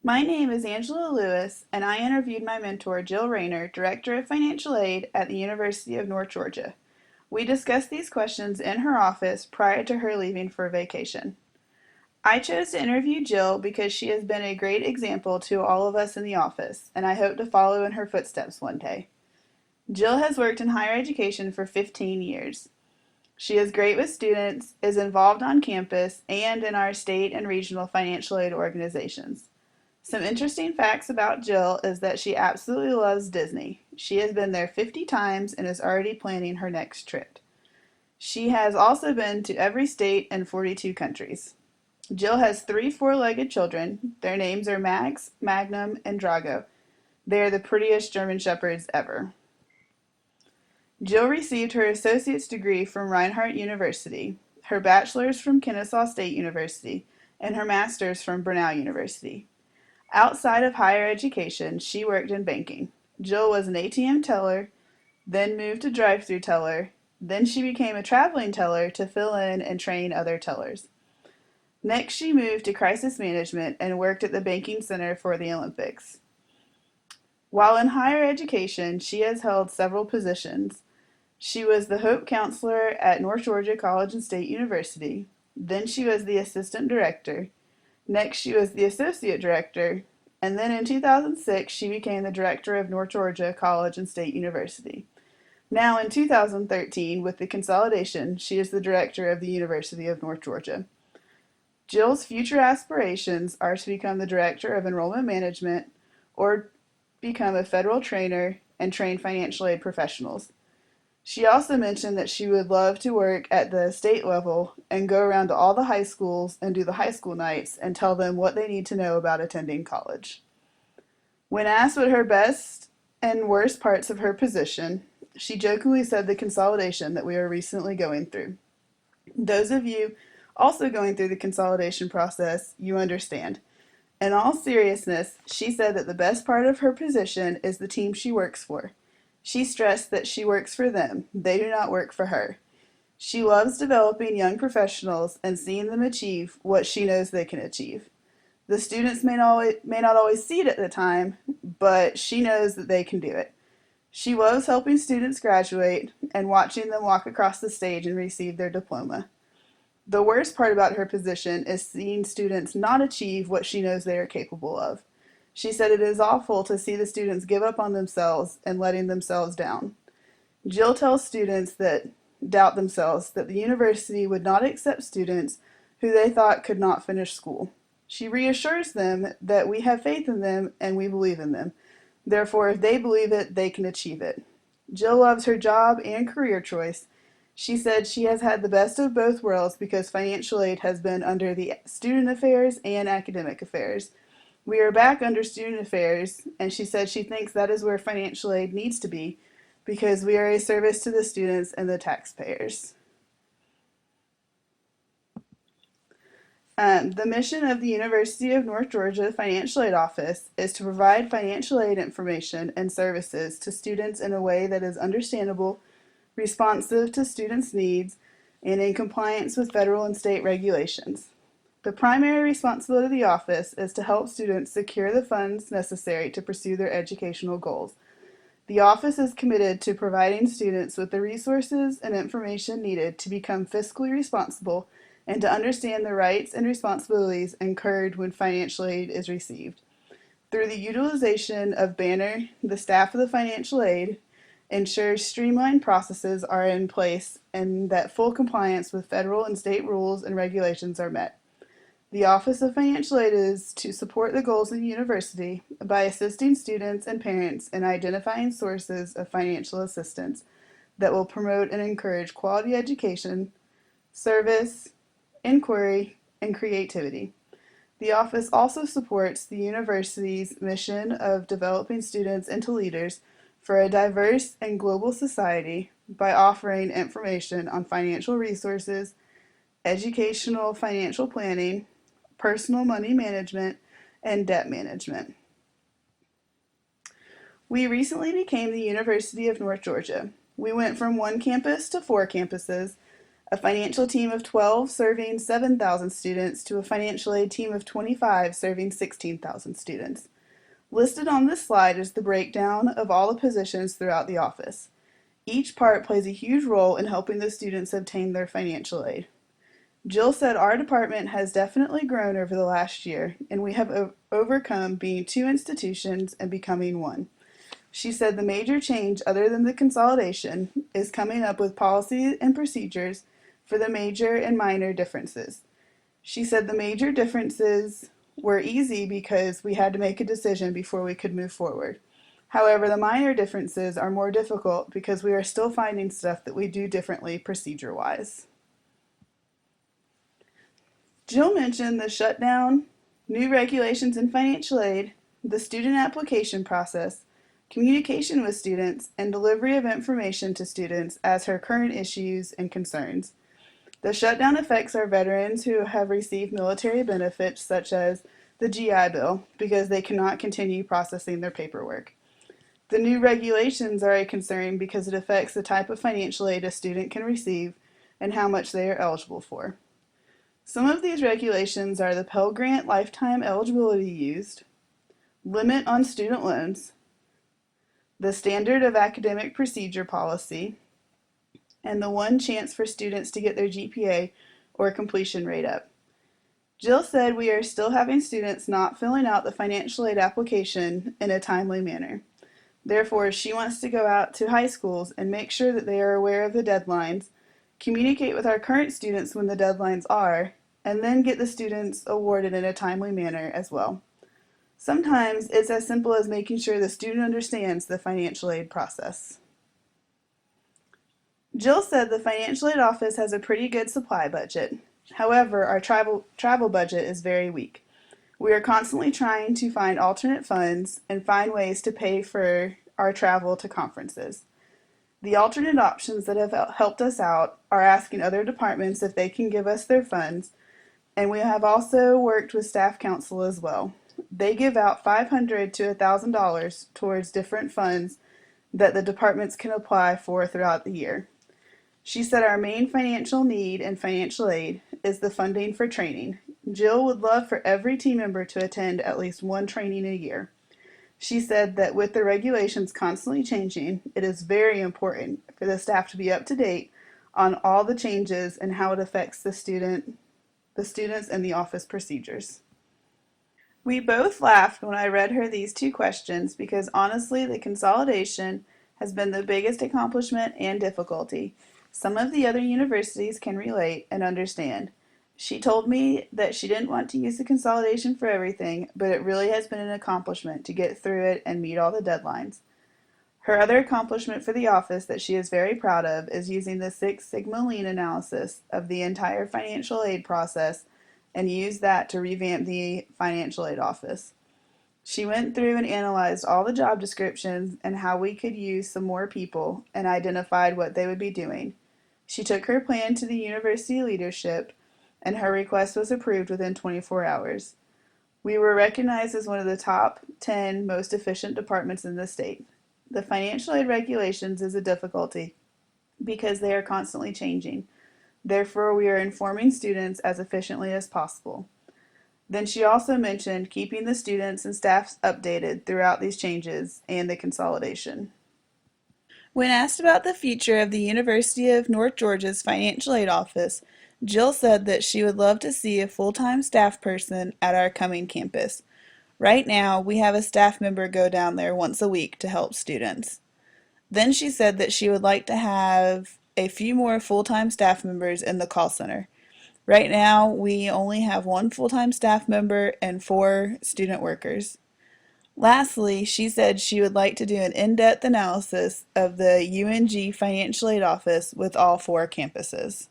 My name is Angela Lewis, and I interviewed my mentor, Jill Rayner, Director of Financial Aid at the University of North Georgia. We discussed these questions in her office prior to her leaving for vacation. I chose to interview Jill because she has been a great example to all of us in the office, and I hope to follow in her footsteps one day. Jill has worked in higher education for 15 years. She is great with students, is involved on campus, and in our state and regional financial aid organizations. Some interesting facts about Jill is that she absolutely loves Disney. She has been there 50 times and is already planning her next trip. She has also been to every state and 42 countries. Jill has three four-legged children. Their names are Max, Magnum, and Drago. They are the prettiest German shepherds ever. Jill received her associate's degree from Reinhardt University, her bachelor's from Kennesaw State University, and her master's from Brenau University. Outside of higher education, she worked in banking. Jill was an ATM teller, then moved to drive-through teller, then she became a traveling teller to fill in and train other tellers. Next, she moved to crisis management and worked at the banking center for the Olympics. While in higher education, she has held several positions. She was the Hope Counselor at North Georgia College and State University. Then she was the Assistant Director. Next, she was the Associate Director. And then in 2006, she became the Director of North Georgia College and State University. Now in 2013, with the consolidation, she is the Director of the University of North Georgia. Jill's future aspirations are to become the Director of Enrollment Management or become a federal trainer and train financial aid professionals. She also mentioned that she would love to work at the state level and go around to all the high schools and do the high school nights and tell them what they need to know about attending college. When asked what her best and worst parts of her position, she jokingly said the consolidation that we are recently going through. Those of you also going through the consolidation process, you understand. In all seriousness, she said that the best part of her position is the team she works for. She stressed that she works for them. They do not work for her. She loves developing young professionals and seeing them achieve what she knows they can achieve. The students may not always see it at the time, but she knows that they can do it. She loves helping students graduate and watching them walk across the stage and receive their diploma. The worst part about her position is seeing students not achieve what she knows they are capable of. She said it is awful to see the students give up on themselves and letting themselves down. Jill tells students that doubt themselves that the university would not accept students who they thought could not finish school. She reassures them that we have faith in them and we believe in them. Therefore, if they believe it, they can achieve it. Jill loves her job and career choice. She said she has had the best of both worlds because financial aid has been under the student affairs and academic affairs. We are back under student affairs, and she said she thinks that is where financial aid needs to be because we are a service to the students and the taxpayers. The mission of the University of North Georgia Financial Aid Office is to provide financial aid information and services to students in a way that is understandable, responsive to students' needs, and in compliance with federal and state regulations. The primary responsibility of the office is to help students secure the funds necessary to pursue their educational goals. The office is committed to providing students with the resources and information needed to become fiscally responsible and to understand the rights and responsibilities incurred when financial aid is received. Through the utilization of Banner, the staff of the financial aid ensures streamlined processes are in place and that full compliance with federal and state rules and regulations are met. The Office of Financial Aid is to support the goals of the university by assisting students and parents in identifying sources of financial assistance that will promote and encourage quality education, service, inquiry, and creativity. The office also supports the university's mission of developing students into leaders for a diverse and global society by offering information on financial resources, educational financial planning, personal money management, and debt management. We recently became the University of North Georgia. We went from one campus to 4 campuses, a financial team of 12 serving 7,000 students to a financial aid team of 25 serving 16,000 students. Listed on this slide is the breakdown of all the positions throughout the office. Each part plays a huge role in helping the students obtain their financial aid. Jill said our department has definitely grown over the last year, and we have overcome being two institutions and becoming one. She said the major change, other than the consolidation, is coming up with policy and procedures for the major and minor differences. She said the major differences were easy because we had to make a decision before we could move forward. However, the minor differences are more difficult because we are still finding stuff that we do differently procedure-wise. Jill mentioned the shutdown, new regulations in financial aid, the student application process, communication with students, and delivery of information to students as her current issues and concerns. The shutdown affects our veterans who have received military benefits such as the GI Bill because they cannot continue processing their paperwork. The new regulations are a concern because it affects the type of financial aid a student can receive and how much they are eligible for. Some of these regulations are the Pell Grant lifetime eligibility used, limit on student loans, the standard of academic procedure policy, and the one chance for students to get their GPA or completion rate up. Jill said we are still having students not filling out the financial aid application in a timely manner. Therefore, she wants to go out to high schools and make sure that they are aware of the deadlines, communicate with our current students when the deadlines are, and then get the students awarded in a timely manner as well. Sometimes it's as simple as making sure the student understands the financial aid process. Jill said the financial aid office has a pretty good supply budget. However, our travel budget is very weak. We are constantly trying to find alternate funds and find ways to pay for our travel to conferences. The alternate options that have helped us out are asking other departments if they can give us their funds, and we have also worked with staff council as well. They give out $500 to $1,000 towards different funds that the departments can apply for throughout the year. She said our main financial need in financial aid is the funding for training. Jill would love for every team member to attend at least one training a year. She said that with the regulations constantly changing, it is very important for the staff to be up to date on all the changes and how it affects the students and the office procedures. We both laughed when I read her these two questions because honestly, the consolidation has been the biggest accomplishment and difficulty. Some of the other universities can relate and understand. She told me that she didn't want to use the consolidation for everything, but it really has been an accomplishment to get through it and meet all the deadlines. Her other accomplishment for the office that she is very proud of is using the Six Sigma Lean analysis of the entire financial aid process and use that to revamp the financial aid office. She went through and analyzed all the job descriptions and how we could use some more people and identified what they would be doing. She took her plan to the university leadership and her request was approved within 24 hours. We were recognized as one of the top 10 most efficient departments in the state. The financial aid regulations is a difficulty because they are constantly changing. Therefore, we are informing students as efficiently as possible. Then she also mentioned keeping the students and staff updated throughout these changes and the consolidation. When asked about the future of the University of North Georgia's financial aid office, Jill said that she would love to see a full-time staff person at our coming campus. Right now, we have a staff member go down there once a week to help students. Then she said that she would like to have a few more full-time staff members in the call center. Right now, we only have one full-time staff member and 4 student workers. Lastly, she said she would like to do an in-depth analysis of the UNG financial aid office with all 4 campuses.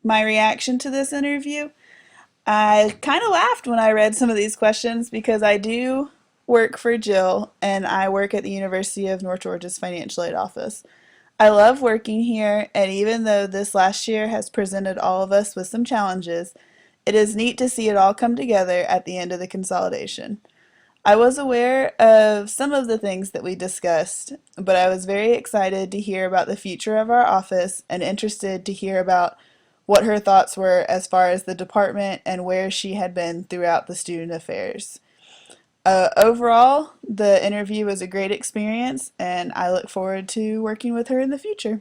My reaction to this interview? I kind of laughed when I read some of these questions because I do work for Jill and I work at the University of North Georgia's financial aid office. I love working here, and even though this last year has presented all of us with some challenges, it is neat to see it all come together at the end of the consolidation. I was aware of some of the things that we discussed, but I was very excited to hear about the future of our office and interested to hear about what her thoughts were as far as the department and where she had been throughout the student affairs. Overall, the interview was a great experience, and I look forward to working with her in the future.